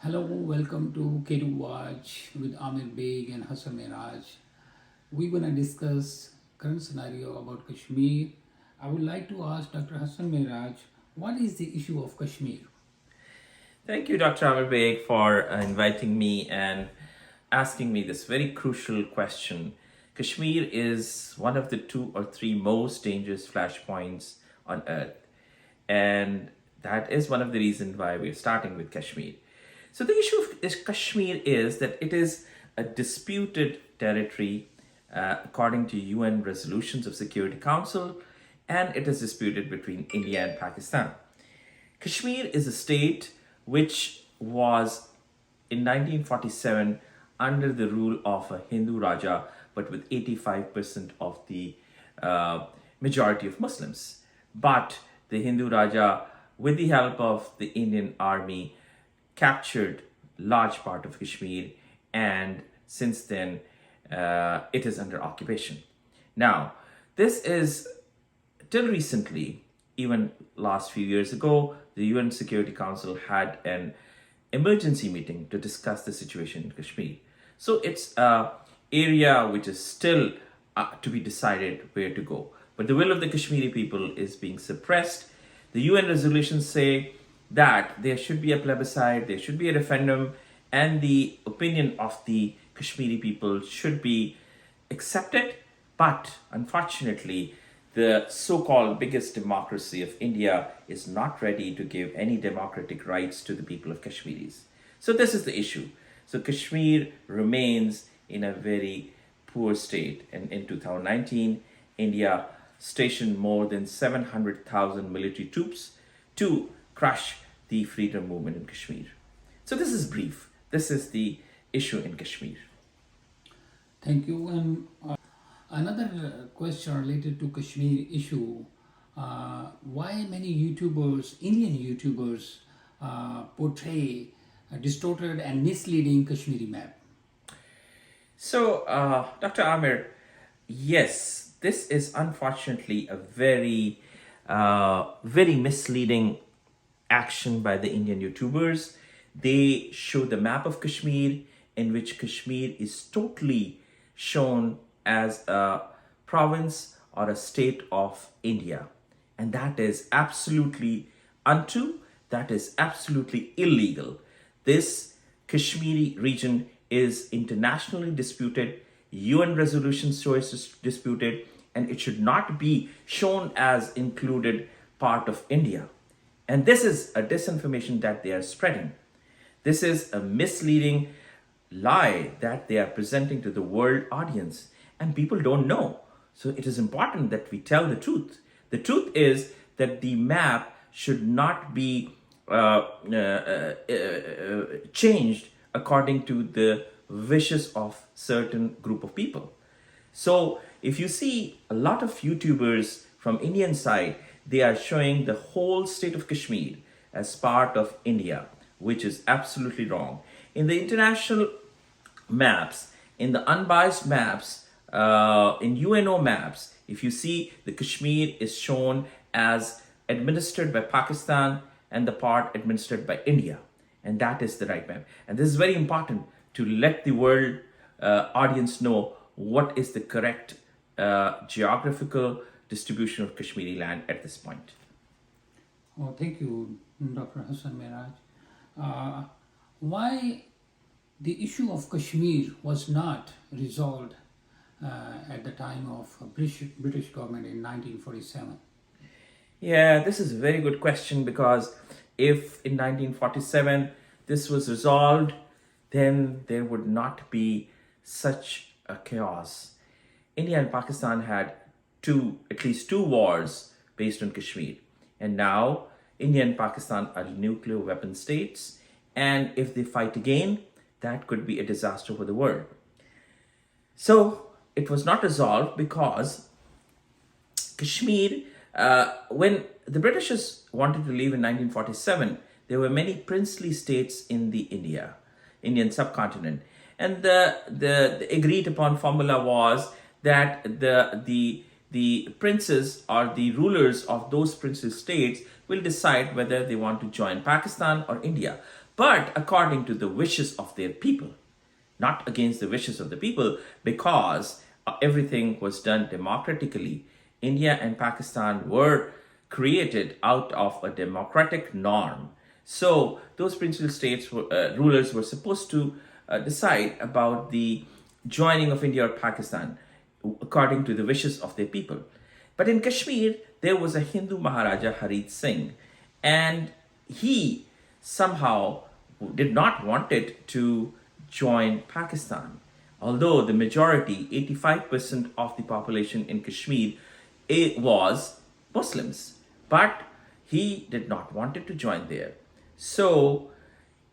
Hello, welcome to K2 Watch with Amir Beg and Hassan Miraj. We're going to discuss current scenario about Kashmir. I would like to ask Dr. Hassan Miraj, what is the issue of Kashmir? Thank you, Dr. Amir Beg, for inviting me and asking me this very crucial question. Kashmir is one of the two or three most dangerous flashpoints on Earth. And that is one of the reasons why we're starting with Kashmir. So, the issue of Kashmir is that it is a disputed territory according to UN resolutions of Security Council, and it is disputed between India and Pakistan. Kashmir is a state which was in 1947 under the rule of a Hindu Raja, but with 85% of the majority of Muslims. But the Hindu Raja, with the help of the Indian army, captured large part of Kashmir, and since then it is under occupation. Now, this is till recently, even last few years ago, the UN Security Council had an emergency meeting to discuss the situation in Kashmir. So it's a area which is still to be decided where to go. But the will of the Kashmiri people is being suppressed. The UN resolutions say that there should be a plebiscite, there should be a referendum, and the opinion of the Kashmiri people should be accepted. But unfortunately, the so-called biggest democracy of India is not ready to give any democratic rights to the people of Kashmiris. So this is the issue. So Kashmir remains in a very poor state. And in 2019, India stationed more than 700,000 military troops to crush the freedom movement in Kashmir. So this is brief. This is the issue in Kashmir. Thank you. And another question related to Kashmir issue. Why many YouTubers, Indian YouTubers, portray a distorted and misleading Kashmiri map? So, Dr. Amir, yes, this is unfortunately a very misleading action by the Indian YouTubers. They show the map of Kashmir in which Kashmir is totally shown as a province or a state of India. And that is absolutely untrue. That is absolutely illegal. This Kashmiri region is internationally disputed. UN resolutions show it's disputed, and it should not be shown as included part of India. And this is a disinformation that they are spreading. This is a misleading lie that they are presenting to the world audience, and people don't know. So it is important that we tell the truth. The truth is that the map should not be changed according to the wishes of certain group of people. So if you see a lot of YouTubers from Indian side, they are showing the whole state of Kashmir as part of India, which is absolutely wrong. In the international maps, in the unbiased maps, in UNO maps, if you see the Kashmir is shown as administered by Pakistan and the part administered by India. And that is the right map. And this is very important to let the world audience know what is the correct geographical distribution of Kashmiri land at this point. Oh, thank you, Dr. Hassan Miraj. Why the issue of Kashmir was not resolved at the time of British government in 1947? Yeah, this is a very good question, because if in 1947 this was resolved, then there would not be such a chaos. India and Pakistan had at least two wars based on Kashmir. And now India and Pakistan are nuclear weapon states. And if they fight again, that could be a disaster for the world. So it was not resolved because Kashmir, when the Britishers wanted to leave in 1947, there were many princely states in the Indian subcontinent. And the agreed upon formula was that the princes or the rulers of those princely states will decide whether they want to join Pakistan or India. but according to the wishes of their people, not against the wishes of the people, because everything was done democratically. India and Pakistan were created out of a democratic norm. So those principal states rulers were supposed to decide about the joining of India or Pakistan according to the wishes of their people. But in Kashmir, there was a Hindu Maharaja Harit Singh, and he somehow did not want it to join Pakistan. Although the majority, 85% of the population in Kashmir, it was Muslims, but he did not want it to join there. So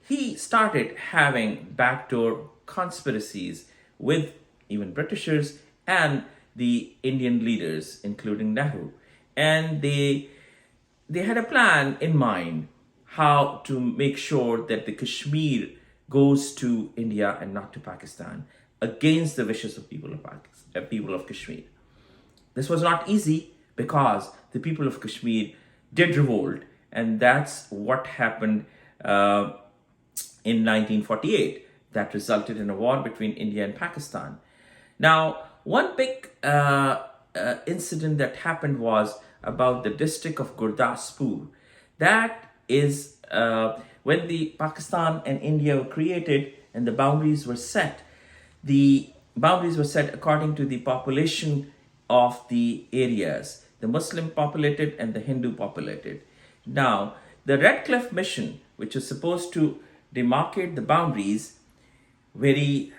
he started having backdoor conspiracies with even Britishers and the Indian leaders, including Nehru. And they had a plan in mind how to make sure that the Kashmir goes to India and not to Pakistan against the wishes of people of Kashmir. This was not easy because the people of Kashmir did revolt, and that's what happened in 1948 that resulted in a war between India and Pakistan. Now, one big incident that happened was about the district of Gurdaspur. That is when the Pakistan and India were created and the boundaries were set. The boundaries were set according to the population of the areas, the Muslim populated and the Hindu populated. Now, the Red Cliff Mission, which was supposed to demarcate the boundaries, very,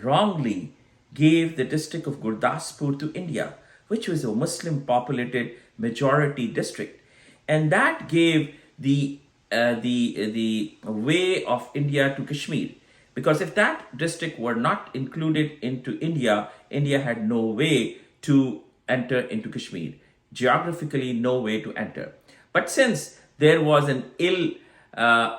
wrongly gave the district of Gurdaspur to India, which was a Muslim populated majority district. And that gave the way of India to Kashmir. Because if that district were not included into India, India had no way to enter into Kashmir. Geographically, no way to enter. But since there was an ill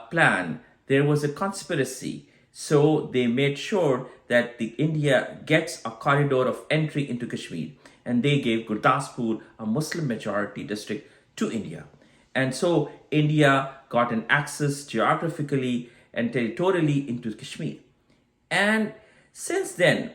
plan, there was a conspiracy. So they made sure that the India gets a corridor of entry into Kashmir. And they gave Gurdaspur, a Muslim majority district, to India. And so India got an access geographically and territorially into Kashmir. And since then,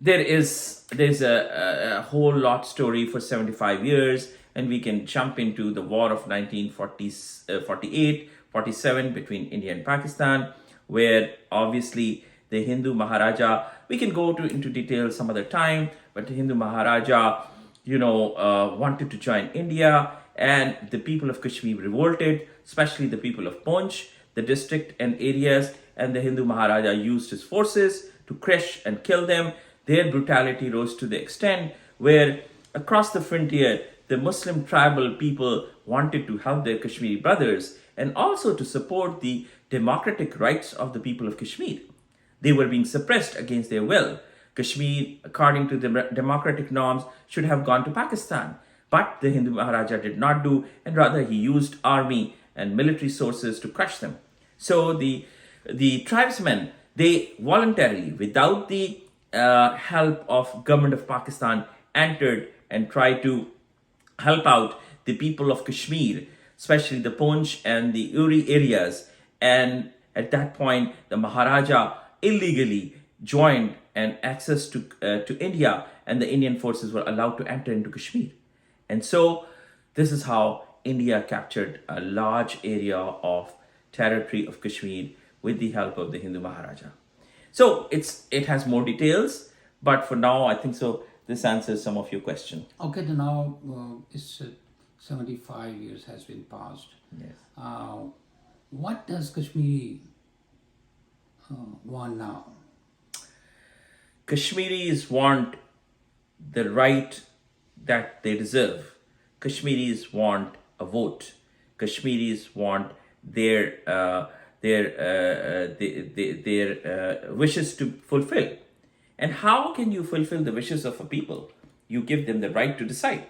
there's a whole lot story for 75 years, and we can jump into the war of 1948, 47 between India and Pakistan, where obviously the Hindu Maharaja, we can go into detail some other time, but the Hindu Maharaja, wanted to join India, and the people of Kashmir revolted, especially the people of Poonch, the district and areas, and the Hindu Maharaja used his forces to crush and kill them. Their brutality rose to the extent where across the frontier, the Muslim tribal people wanted to help their Kashmiri brothers and also to support the democratic rights of the people of Kashmir. They were being suppressed against their will. Kashmir, according to the democratic norms, should have gone to Pakistan. But the Hindu Maharaja did not do, and rather he used army and military sources to crush them. So the tribesmen, they voluntarily, without the help of government of Pakistan, entered and tried to help out the people of Kashmir, especially the Poonch and the Uri areas. And at that point, the Maharaja illegally joined and access to India, and the Indian forces were allowed to enter into Kashmir. And so this is how India captured a large area of territory of Kashmir with the help of the Hindu Maharaja. So it has more details, but for now, I think so this answers some of your question. Okay, then now it's 75 years has been passed. Yes. What does Kashmir want now? Kashmiris want the right that they deserve. Kashmiris want a vote. Kashmiris want their wishes to fulfill. And how can you fulfill the wishes of a people? You give them the right to decide.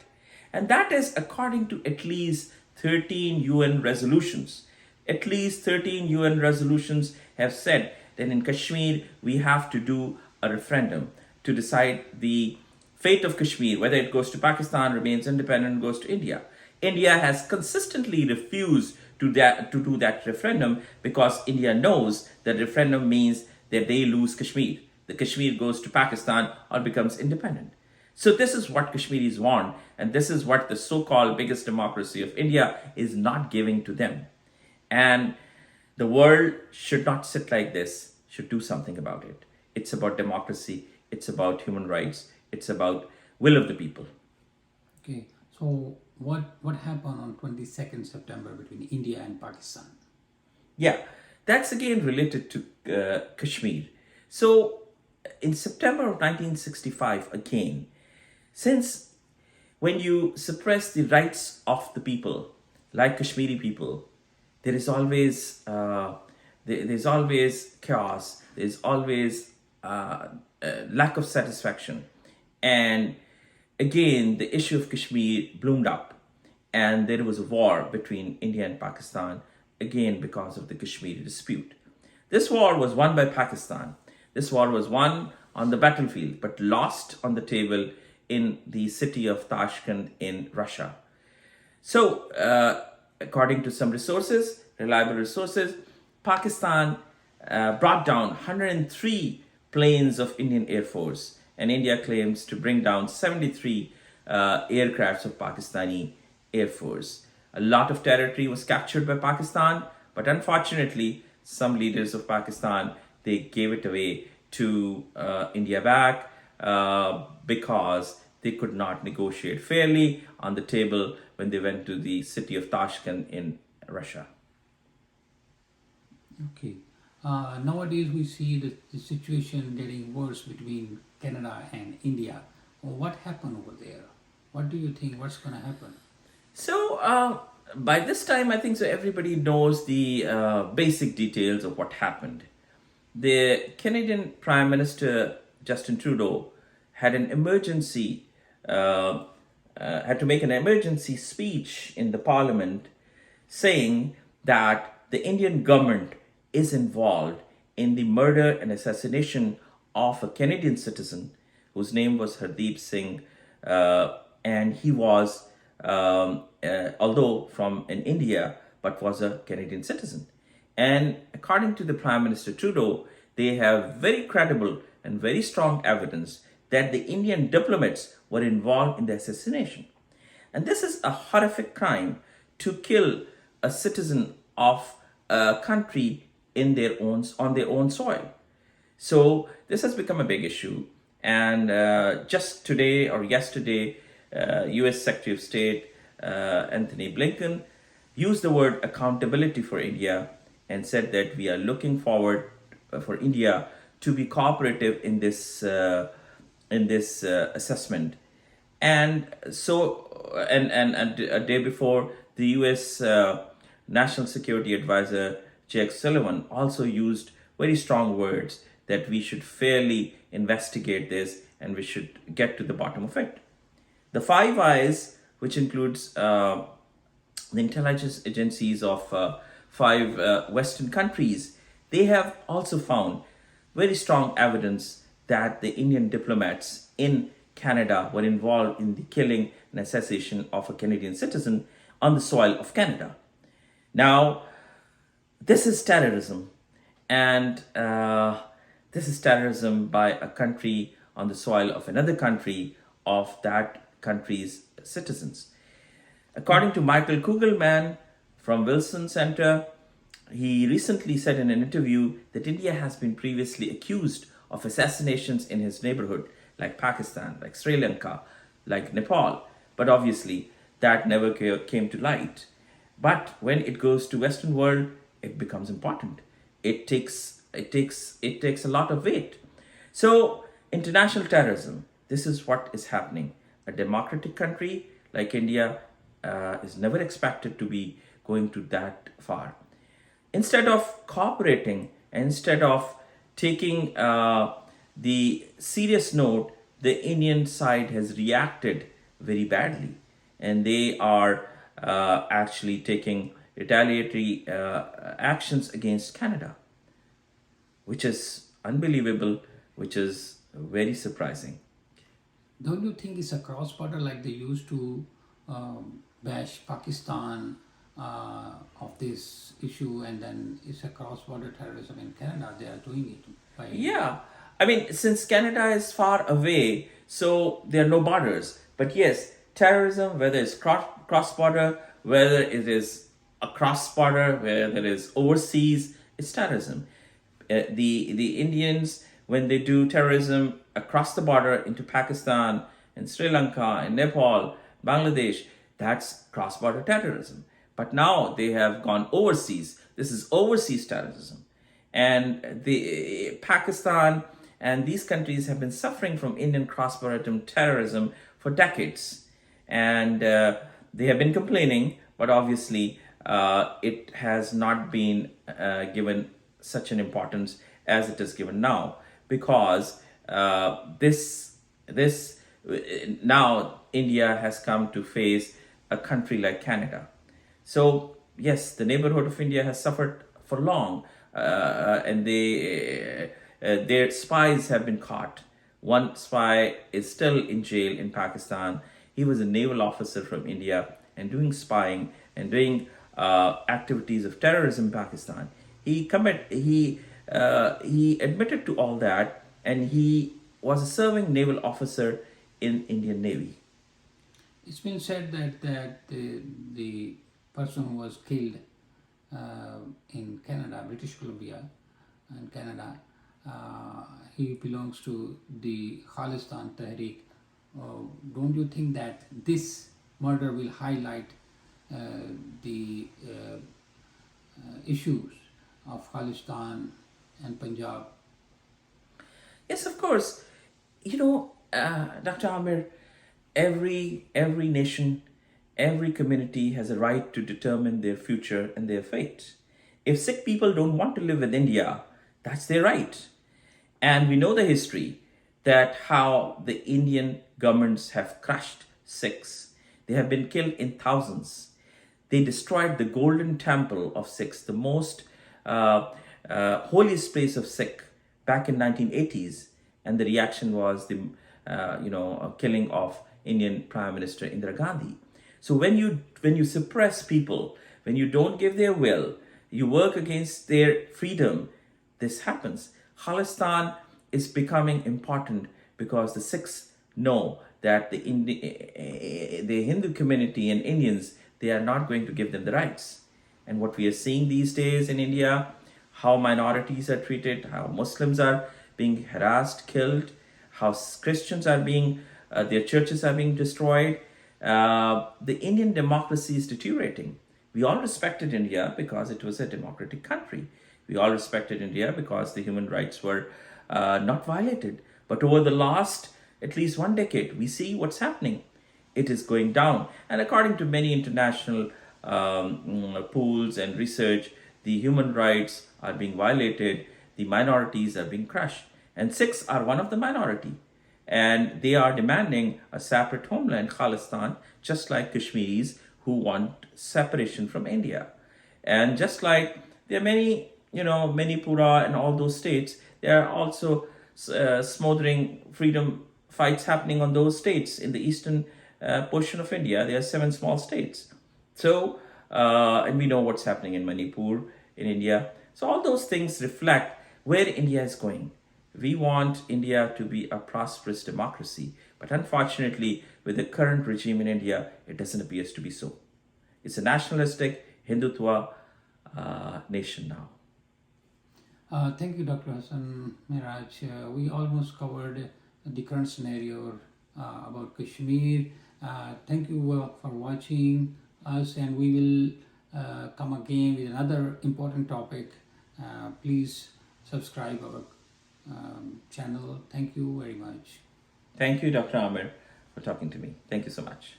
And that is according to at least 13 UN resolutions. At least 13 UN resolutions have said that in Kashmir we have to do a referendum to decide the fate of Kashmir, whether it goes to Pakistan, remains independent, goes to India. India has consistently refused to do that referendum, because India knows that referendum means that they lose Kashmir. The Kashmir goes to Pakistan or becomes independent. So this is what Kashmiris want, and this is what the so-called biggest democracy of India is not giving to them. And the world should not sit like this, should do something about it. It's about democracy, it's about human rights, it's about will of the people. Okay, so what happened on 22nd September between India and Pakistan? Yeah, that's again related to Kashmir. So in September of 1965, again, since when you suppress the rights of the people, like Kashmiri people, there is always there's always chaos. There's always lack of satisfaction, and again the issue of Kashmir bloomed up, and there was a war between India and Pakistan again because of the Kashmiri dispute. This war was won by Pakistan. This war was won on the battlefield, but lost on the table in the city of Tashkent in Russia. So, according to some resources, reliable resources, Pakistan brought down 103 planes of Indian Air Force, and India claims to bring down 73 aircrafts of Pakistani Air Force. A lot of territory was captured by Pakistan, but unfortunately, some leaders of Pakistan, they gave it away to India back because they could not negotiate fairly on the table when they went to the city of Tashkent in Russia. Okay. Nowadays, we see the situation getting worse between Canada and India. What happened over there? What do you think? What's going to happen? So, by this time, I think so everybody knows the basic details of what happened. The Canadian Prime Minister Justin Trudeau had an emergency, had to make an emergency speech in the Parliament, saying that the Indian government is involved in the murder and assassination of a Canadian citizen whose name was Hardeep Singh, and he was, although from in India, but was a Canadian citizen. And according to the Prime Minister Trudeau, they have very credible and very strong evidence that the Indian diplomats were involved in the assassination. And this is a horrific crime to kill a citizen of a country in their own on their own soil. So this has become a big issue. And just today or yesterday, U.S. Secretary of State Anthony Blinken used the word accountability for India and said that we are looking forward for India to be cooperative in this assessment. And so, and a day before, the U.S. National Security Advisor Jake Sullivan also used very strong words that we should fairly investigate this and we should get to the bottom of it. The Five Eyes, which includes the intelligence agencies of five Western countries, they have also found very strong evidence that the Indian diplomats in Canada were involved in the killing and assassination of a Canadian citizen on the soil of Canada. Now, this is terrorism, and this is terrorism by a country on the soil of another country of that country's citizens. According to Michael Kugelman from Wilson Center, he recently said in an interview that India has been previously accused of assassinations in his neighborhood, like Pakistan, like Sri Lanka, like Nepal. But obviously, that never came to light. But when it goes to Western world, it becomes important. It takes a lot of weight. So, international terrorism. This is what is happening. A democratic country like India is never expected to be going to that far. Instead of cooperating, instead of taking the serious note, the Indian side has reacted very badly, and they are actually taking retaliatory actions against Canada, which is unbelievable, which is very surprising. Don't you think it's a cross border like they used to bash Pakistan of this issue, and then it's a cross-border terrorism in Canada. They are doing it by. Yeah, I mean, since Canada is far away, so there are no borders. But yes, terrorism, whether it's cross border, whether it is across border, whether it is overseas, it's terrorism. The Indians, when they do terrorism across the border into Pakistan and Sri Lanka and Nepal, Bangladesh, that's cross border terrorism. But now they have gone overseas. This is overseas terrorism. And the Pakistan and these countries have been suffering from Indian cross-border terrorism for decades, and they have been complaining, but obviously it has not been given such an importance as it is given now, because this now India has come to face a country like Canada. So yes, the neighborhood of India has suffered for long, and their spies have been caught. One spy is still in jail in Pakistan. He was a naval officer from India and doing spying and doing activities of terrorism in Pakistan. He admitted to all that, and he was a serving naval officer in Indian Navy. It's been said that the person who was killed in Canada, British Columbia, in Canada, he belongs to the Khalistan Tehreek. Don't you think that this murder will highlight the issues of Khalistan and Punjab? Yes, of course. Dr. Amir, every nation, every community has a right to determine their future and their fate. If Sikh people don't want to live with India, that's their right. And we know the history, that how the Indian governments have crushed Sikhs. They have been killed in thousands. They destroyed the golden temple of Sikhs, the most holiest place of Sikh, back in 1980s, and the reaction was the killing of Indian Prime Minister Indira Gandhi. So when you suppress people, when you don't give their will, you work against their freedom, this happens. Khalistan is becoming important because the Sikhs know that the Hindu community and Indians, they are not going to give them the rights. And what we are seeing these days in India, how minorities are treated, how Muslims are being harassed, killed, how Christians are being, their churches are being destroyed. The Indian democracy is deteriorating. We all respected India because it was a democratic country. We all respected India because the human rights were not violated. But over the last at least 1 decade, we see what's happening. It is going down. And according to many international pools and research, the human rights are being violated, the minorities are being crushed. And Sikhs are one of the minority. And they are demanding a separate homeland, Khalistan, just like Kashmiris who want separation from India. And just like there are many, Manipura and all those states, there are also smothering freedom fights happening on those states in the eastern portion of India. There are 7 small states. So, and we know what's happening in Manipur, in India. So all those things reflect where India is going. We want India to be a prosperous democracy, but unfortunately, with the current regime in India, it doesn't appear to be so. It's a nationalistic Hindutva nation now. Thank you, Dr. Hassan Miraj. We almost covered the current scenario about Kashmir. Thank you for watching us, and we will come again with another important topic. Please subscribe our channel. Thank you very much. Thank you, Dr. Amir, for talking to me. Thank you so much.